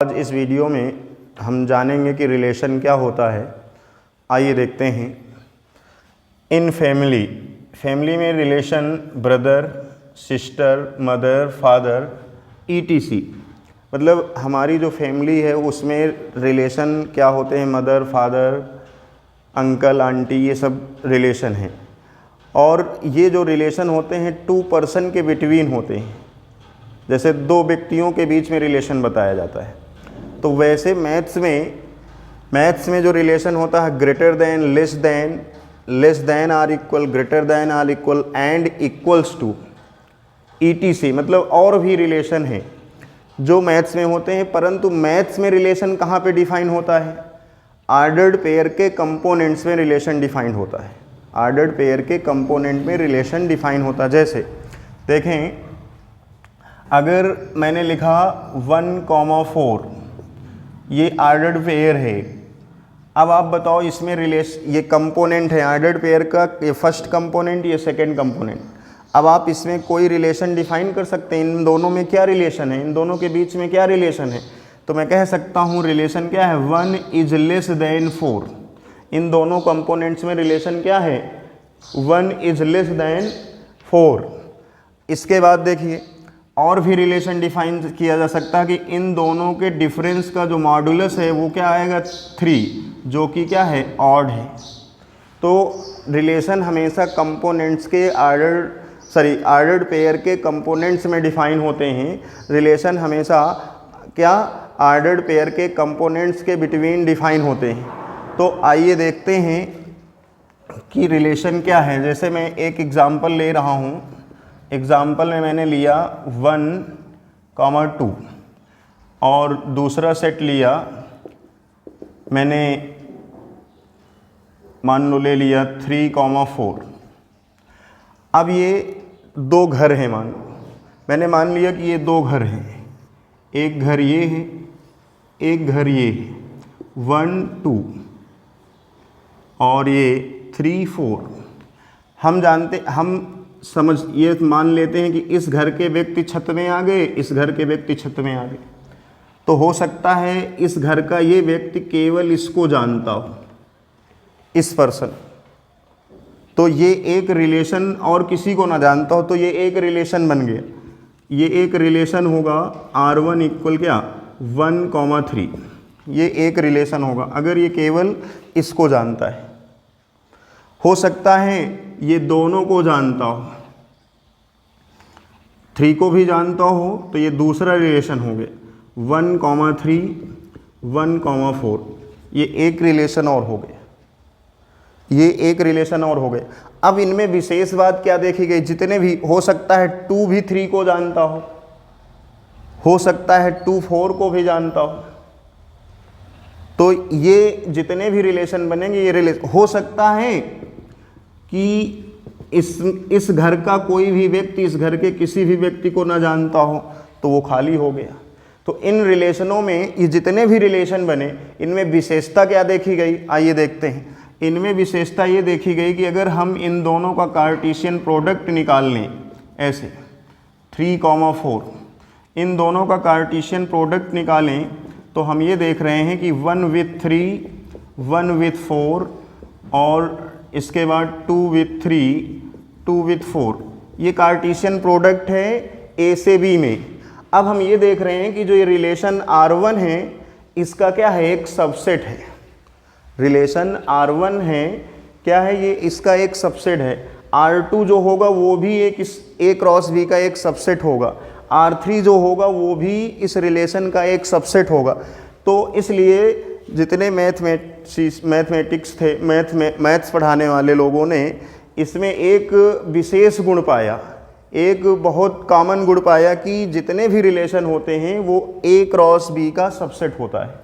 आज इस वीडियो में हम जानेंगे कि रिलेशन क्या होता है। आइए देखते हैं। इन फैमिली में relation brother, sister, mother, father ETC, मतलब हमारी जो फैमिली है उसमें रिलेशन क्या होते हैं, मदर, फादर, अंकल, आंटी, ये सब रिलेशन हैं। और ये जो रिलेशन होते हैं 2 पर्सन के बिटवीन होते हैं, जैसे 2 व्यक्तियों के बीच में रिलेशन बताया जाता है। तो वैसे मैथ्स में जो रिलेशन होता है greater than, less than or equal, greater than or equal and equals to ETC, मतलब और भी रिलेशन है जो मैथ्स में होते हैं। परंतु मैथ्स में रिलेशन कहाँ पे डिफाइन होता है? ऑर्डर्ड पेयर के कंपोनेंट्स में रिलेशन डिफाइंड होता है। ऑर्डर्ड पेयर के कंपोनेंट में रिलेशन डिफाइन होता है। जैसे देखें, अगर मैंने लिखा 1,4, ये ऑर्डर्ड पेयर है। अब आप बताओ इसमें ये कंपोनेंट है ऑर्डर्ड पेयर का, ये फर्स्ट कंपोनेंट, ये सेकंड कंपोनेंट। अब आप इसमें कोई रिलेशन डिफाइन कर सकते हैं, इन दोनों में क्या रिलेशन है, इन दोनों के बीच में क्या रिलेशन है। तो मैं कह सकता हूँ रिलेशन क्या है, 1 इज लेस देन 4। इन दोनों कंपोनेंट्स में रिलेशन क्या है, 1 इज लेस देन 4। इसके बाद देखिए और भी रिलेशन डिफाइन किया जा सकता है कि इन दोनों के डिफरेंस का जो मॉडुलस है वो क्या आएगा, 3, जो कि क्या है, ऑड है। तो रिलेशन हमेशा कंपोनेंट्स के ऑर्डर्ड पेयर के कंपोनेंट्स में डिफाइन होते हैं। रिलेशन हमेशा क्या, ऑर्डर्ड पेयर के कंपोनेंट्स के बिटवीन डिफाइन होते हैं। तो आइए देखते हैं कि रिलेशन क्या है। जैसे मैं एक एग्जांपल ले रहा हूँ। एग्जाम्पल में मैंने लिया 1,2 और दूसरा सेट लिया मैंने, मान लो ले लिया 3,4। अब ये 2 घर हैं, मैंने मान लिया कि ये 2 घर हैं। एक घर ये है, एक घर ये है, 1, 2 और ये 3, 4। हम ये मान लेते हैं कि इस घर के व्यक्ति छत में आ गए, इस घर के व्यक्ति छत में आ गए। तो हो सकता है इस घर का ये व्यक्ति केवल इसको जानता हो, इस पर्सन, तो ये एक रिलेशन, और किसी को ना जानता हो, तो ये एक रिलेशन बन गया। ये एक रिलेशन होगा R1 इक्वल क्या, 1,3। ये एक रिलेशन होगा अगर ये केवल इसको जानता है। हो सकता है ये दोनों को जानता हो, 3 को भी जानता हो, तो ये दूसरा रिलेशन हो गया 1,3, 1,4। ये एक रिलेशन और हो गया, ये एक रिलेशन और हो गए। अब इनमें विशेष बात क्या देखी गई, जितने भी हो सकता है 2 भी 3 को जानता हो सकता है 2 4 को भी जानता हो। तो ये जितने भी रिलेशन बनेंगे, ये रिलेशन हो सकता है कि इस घर का कोई भी व्यक्ति इस घर के किसी भी व्यक्ति को ना जानता हो, तो वो खाली हो गया। तो इन रिलेशनों में ये जितने भी रिलेशन बने, इनमें विशेषता क्या देखी गई, आइए देखते हैं। इनमें विशेषता ये देखी गई कि अगर हम इन दोनों का कार्टेशियन प्रोडक्ट निकाल लें, ऐसे 3,4, इन दोनों का कार्टेशियन प्रोडक्ट निकालें, तो हम ये देख रहे हैं कि 1 with 3, 1 with 4 और इसके बाद 2 with 3, 2 with 4। ये कार्टेशियन प्रोडक्ट है A से B में। अब हम ये देख रहे हैं कि जो ये रिलेशन R1 है, इसका क्या है, एक सबसेट है। रिलेशन R1 है, क्या है ये, इसका एक सबसेट है। R2 जो होगा वो भी एक A क्रॉस B का एक सबसेट होगा। R3 जो होगा वो भी इस रिलेशन का एक सबसेट होगा। तो इसलिए जितने मैथमेटिक्स थे, मैथ्स पढ़ाने वाले लोगों ने इसमें एक विशेष गुण पाया, एक बहुत कॉमन गुण पाया कि जितने भी रिलेशन होते हैं वो A क्रॉस B का सबसेट होता है।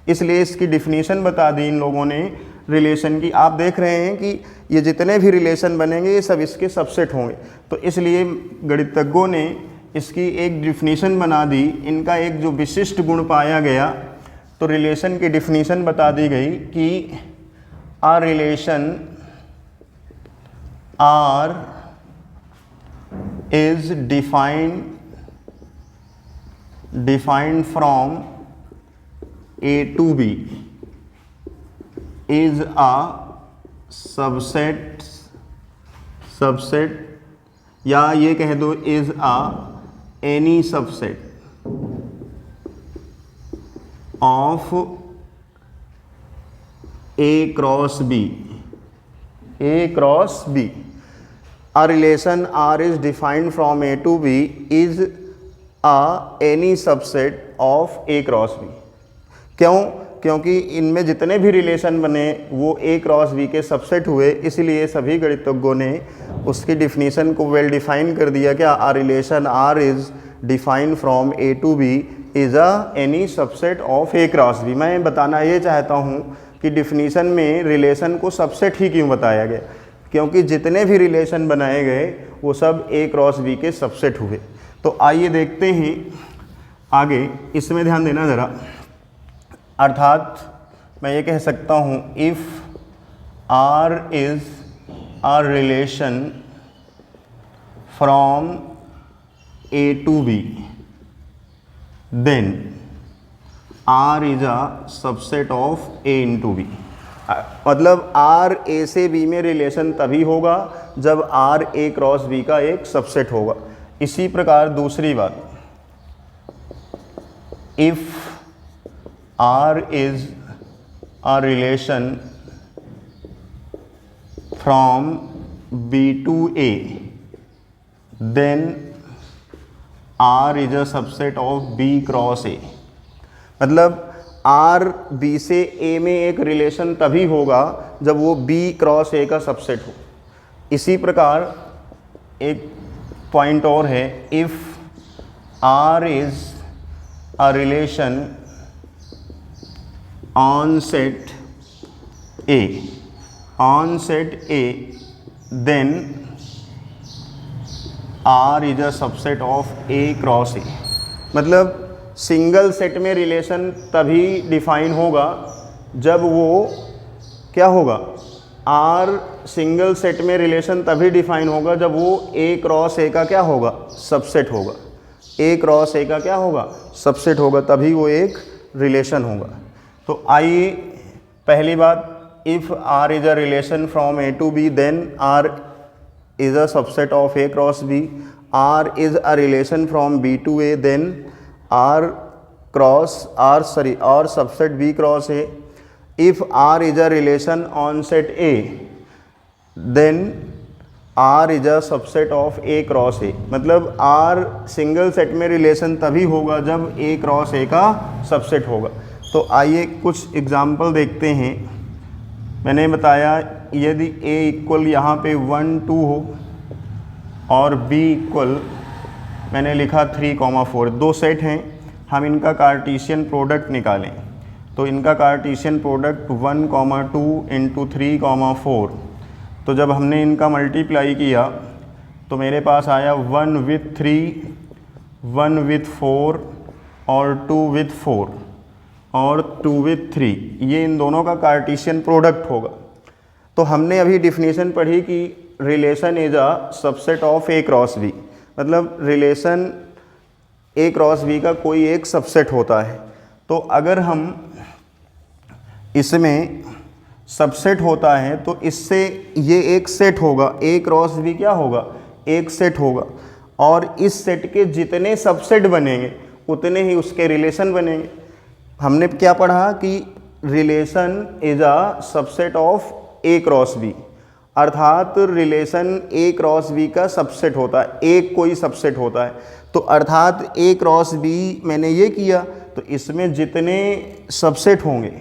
इसलिए इसकी डिफिनीशन बता दी इन लोगों ने रिलेशन की। आप देख रहे हैं कि ये जितने भी रिलेशन बनेंगे ये सब इसके सबसेट होंगे। तो इसलिए गणितज्ञों ने इसकी एक डिफिनीशन बना दी, इनका एक जो विशिष्ट गुण पाया गया। तो रिलेशन की डिफिनीशन बता दी गई कि a relation R is defined from A to B is a subset या ये कह दो is a any subset of A cross B. A cross B. A relation R is defined from A to B is a any subset of A cross B. क्यों? क्योंकि इनमें जितने भी relation बने वो A क्रॉस B के subset हुए, इसलिए सभी गणितज्ञों ने उसकी डिफिनीशन को वेल डिफाइन कर दिया कि a relation R is defined from A to B is a any subset of A cross B। मैं बताना ये चाहता हूँ कि डिफिनीशन में रिलेशन को सबसेट ही क्यों बताया गया, क्योंकि जितने भी रिलेशन बनाए गए वो सब A क्रॉस B के सबसेट हुए। तो आइए देखते हैं आगे, इसमें ध्यान देना ज़रा। अर्थात मैं ये कह सकता हूँ if R is a relation from A to B then R is a subset of A into B। मतलब R A से B में रिलेशन तभी होगा जब R A क्रॉस B का एक सबसेट होगा। इसी प्रकार दूसरी बात, if R is a relation from B to A then R is a subset of B cross A। मतलब R B से A में एक रिलेशन तभी होगा जब वो B क्रॉस A का सबसेट हो। इसी प्रकार एक पॉइंट और है, if R is a relation on set A then R is a subset of A cross A। मतलब सिंगल सेट में रिलेशन तभी डिफाइन होगा जब वो क्या होगा, R सिंगल सेट में रिलेशन तभी डिफाइन होगा जब वो A क्रॉस A का क्या होगा, सबसेट होगा। A क्रॉस A का क्या होगा, सबसेट होगा, तभी वो एक रिलेशन होगा। तो आइए पहली बात, if R is a relation from A to B then R is a subset of A cross B। R is a relation from B to A then R subset B cross A। If R is a relation on set A then R is a subset of A cross A। मतलब R single set में रिलेशन तभी होगा जब A cross A का subset होगा। तो आइए कुछ एग्जाम्पल देखते हैं। मैंने बताया यदि A इक्वल यहाँ पे 1 2 हो और B इक्वल मैंने लिखा 3,4, दो सेट हैं, हम इनका कार्टीशियन प्रोडक्ट निकालें। तो इनका कार्टीशियन प्रोडक्ट 1, 2 इंटू 3,4। तो जब हमने इनका मल्टीप्लाई किया तो मेरे पास आया 1 with 3, 1 with 4 और 2 with 4 और 2 with 3, ये इन दोनों का कार्टीशियन प्रोडक्ट होगा। तो हमने अभी डिफिनीशन पढ़ी कि relation is a subset of A cross B। मतलब रिलेशन A क्रॉस B का कोई एक सबसेट होता है। तो अगर हम इसमें सबसेट होता है तो इससे ये एक सेट होगा, A क्रॉस B क्या होगा, एक सेट होगा, और इस सेट के जितने सबसेट बनेंगे उतने ही उसके रिलेशन बनेंगे। हमने क्या पढ़ा कि relation is a subset of A cross B, अर्थात रिलेशन A क्रॉस B का सबसेट होता है, एक कोई सबसेट होता है। तो अर्थात A क्रॉस B मैंने ये किया तो इसमें जितने सबसेट होंगे,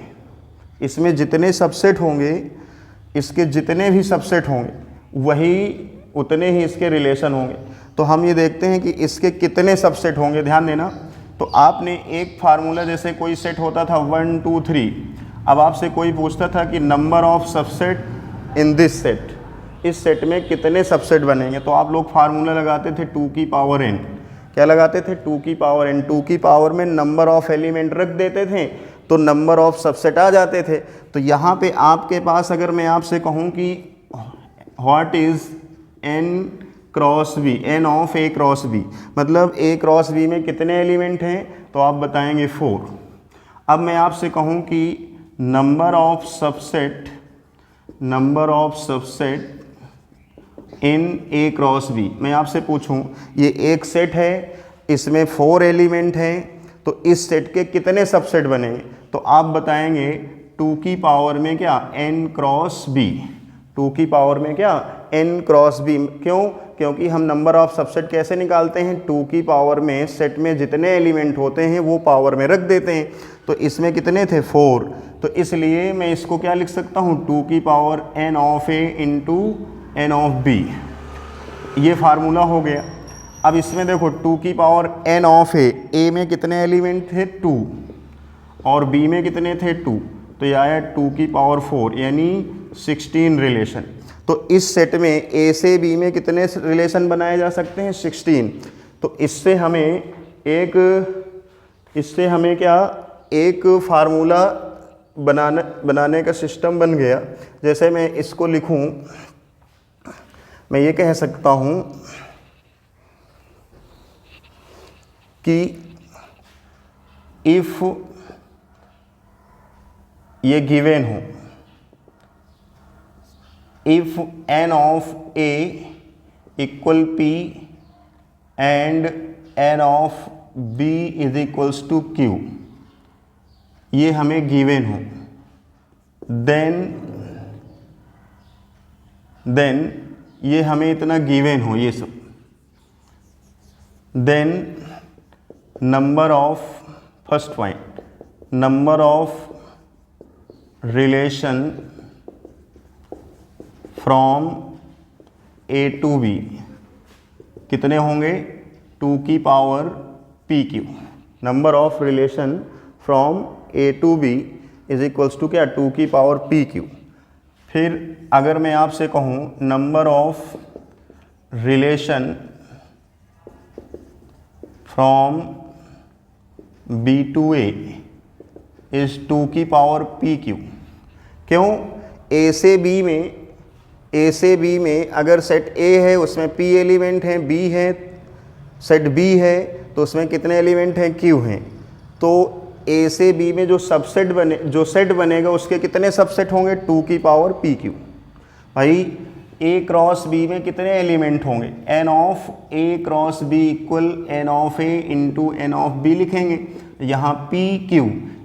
इसमें जितने सबसेट होंगे, इसके जितने भी सबसेट होंगे वही उतने ही इसके रिलेशन होंगे। तो हम ये देखते हैं कि इसके कितने सबसेट होंगे, ध्यान देना। तो आपने एक फार्मूला, जैसे कोई सेट होता था 1 2 3, अब आपसे कोई पूछता था कि number of subset in this set, इस सेट में कितने सबसेट बनेंगे, तो आप लोग फार्मूला लगाते थे 2 की पावर n। क्या लगाते थे, 2 की पावर n। 2 की पावर में नंबर ऑफ एलिमेंट रख देते थे तो नंबर ऑफ सबसेट आ जाते थे। तो यहाँ पे आपके पास अगर मैं आपसे कहूँ कि what is n cross B, n of A cross B, मतलब A क्रॉस B में कितने एलिमेंट हैं, तो आप बताएंगे 4। अब मैं आपसे कहूँ कि number of subset in A cross B, मैं आपसे पूछूं ये एक सेट है, इसमें 4 एलिमेंट हैं, तो इस सेट के कितने सबसेट बनेंगे? तो आप बताएंगे 2 की पावर में क्या n क्रॉस b, 2 की पावर में क्या n क्रॉस b। क्यों? क्योंकि हम नंबर ऑफ सबसेट कैसे निकालते हैं, 2 की पावर में सेट में जितने एलिमेंट होते हैं वो पावर में रख देते हैं। तो इसमें कितने थे 4, तो इसलिए मैं इसको क्या लिख सकता हूँ 2 की power n of a into n of b, ये फार्मूला हो गया। अब इसमें देखो 2 की पावर n ऑफ a में कितने एलिमेंट थे 2 और b में कितने थे 2, तो ये आया 2 की पावर 4 यानी 16 रिलेशन। तो इस सेट में a से b में कितने रिलेशन बनाए जा सकते हैं 16। तो इससे हमें क्या एक फार्मूला बनाने का सिस्टम बन गया। जैसे मैं इसको लिखूं, मैं ये कह सकता हूं कि इफ ये गिवन हो, if n of a equal p and n of b is equals to q, ये हमें गिवन हो, देन ये हमें इतना गिवन हो ये सब, then number of, first point, number of relation from a to b कितने होंगे 2 की power p q। Number of relation from a to b is equals to क्या 2 की पावर p q। फिर अगर मैं आपसे कहूँ number of relation from b to a is 2 की पावर p q। क्यों? a से b में अगर सेट a है उसमें p एलिमेंट हैं, b है, सेट b है तो उसमें कितने एलिमेंट हैं q हैं। तो a से b में जो सेट बनेगा उसके कितने सबसेट होंगे 2 की पावर p q। भाई a क्रॉस b में कितने एलिमेंट होंगे, n of a cross b equal n of a into n of b लिखेंगे। यहाँ p q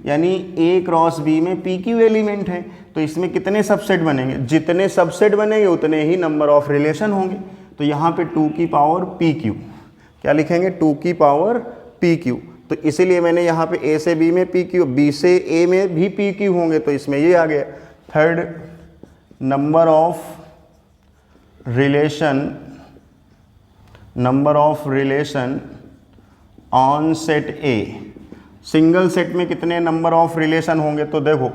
यानी a क्रॉस b में p q एलिमेंट है, तो इसमें कितने सबसेट बनेंगे, जितने सबसेट बनेंगे उतने ही नंबर ऑफ रिलेशन होंगे। तो यहाँ पे 2 की पावर p q क्या लिखेंगे 2 की पावर p q। तो इसीलिए मैंने यहाँ पे a से b में p q, b से a में भी p q होंगे, तो इसमें ये आ गया। Third, number of relation on set a, single set में कितने नंबर ऑफ रिलेशन होंगे, तो देखो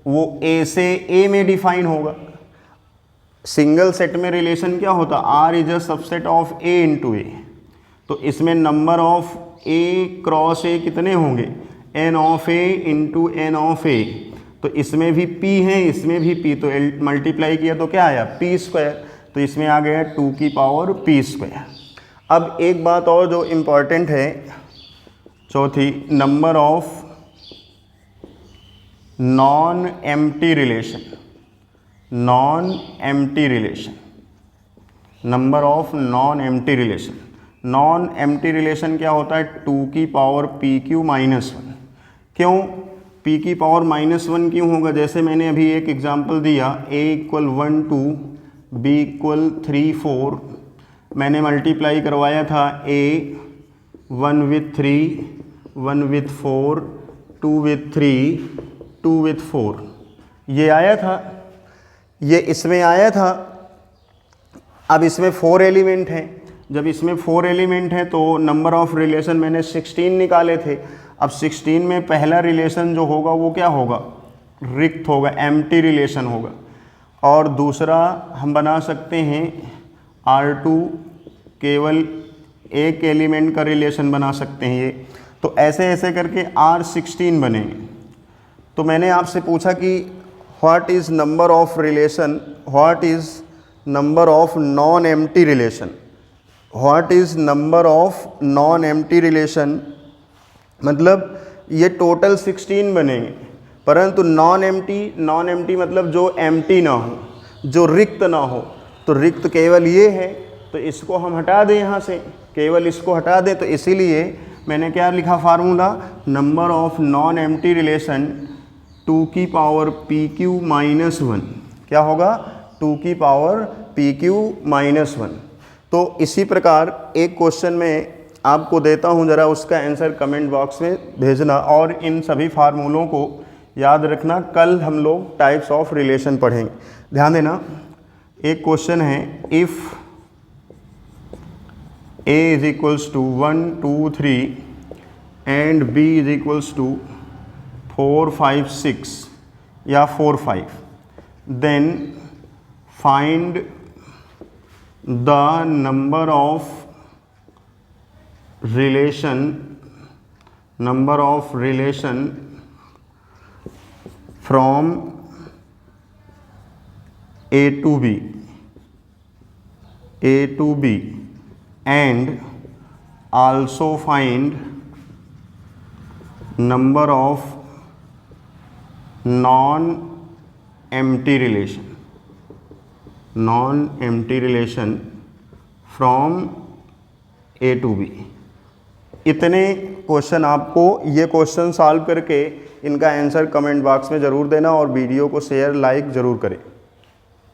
वो a से a में डिफाइन होगा। सिंगल सेट में रिलेशन क्या होता, r is a subset of a into a, तो इसमें number of a cross a कितने होंगे n of a into n of a। तो इसमें भी p है, इसमें भी p, तो मल्टीप्लाई किया तो क्या आया p स्क्वायर, तो इसमें आ गया 2 की पावर p स्क्वायर। अब एक बात और जो इम्पॉर्टेंट है, चौथी, number of non empty relation, number of non empty relation. Non empty relation क्या होता है 2 की पावर p q माइनस 1। क्यों p की पावर माइनस 1 क्यों होगा, जैसे मैंने अभी एक एग्जांपल दिया a इक्वल 1 2 b इक्वल 3 4, मैंने मल्टीप्लाई करवाया था a 1 with 3 1 with 4 2 with 3 2 with 4, ये आया था, ये इसमें आया था। अब इसमें 4 एलिमेंट हैं, जब इसमें 4 एलिमेंट हैं तो नंबर ऑफ रिलेशन मैंने 16 निकाले थे। अब 16 में पहला रिलेशन जो होगा वो क्या होगा, रिक्त होगा, एम्प्टी रिलेशन होगा। और दूसरा हम बना सकते हैं R2, केवल एक एलिमेंट का रिलेशन बना सकते हैं ये। तो ऐसे ऐसे करके R16 बनेंगे। तो मैंने आपसे पूछा कि what is number of relation, what is number of non empty relation, what is number of non empty relation, मतलब ये टोटल 16 बनेंगे, परंतु नॉन एम्प्टी मतलब जो एम्प्टी ना हो, जो रिक्त ना हो, तो रिक्त केवल ये है, तो इसको हम हटा दें यहाँ से, केवल इसको हटा दें। तो इसीलिए मैंने क्या लिखा formula, number of non empty relation 2 की पावर PQ माइनस 1, क्या होगा 2 की पावर PQ माइनस 1। तो इसी प्रकार एक क्वेश्चन में आपको देता हूँ, ज़रा उसका आंसर कमेंट बॉक्स में भेजना, और इन सभी फार्मूलों को याद रखना। कल हम लोग टाइप्स ऑफ रिलेशन पढ़ेंगे। ध्यान देना, एक क्वेश्चन है, if A is equals to 1 2 3 and B is equals to 4 5 6 या 4 5, then find the number of relation from A to B and also find number of non-empty relation from A to B। इतने question आपको, ये question solve करके इनका answer comment box में ज़रूर देना, और वीडियो को शेयर लाइक ज़रूर करें।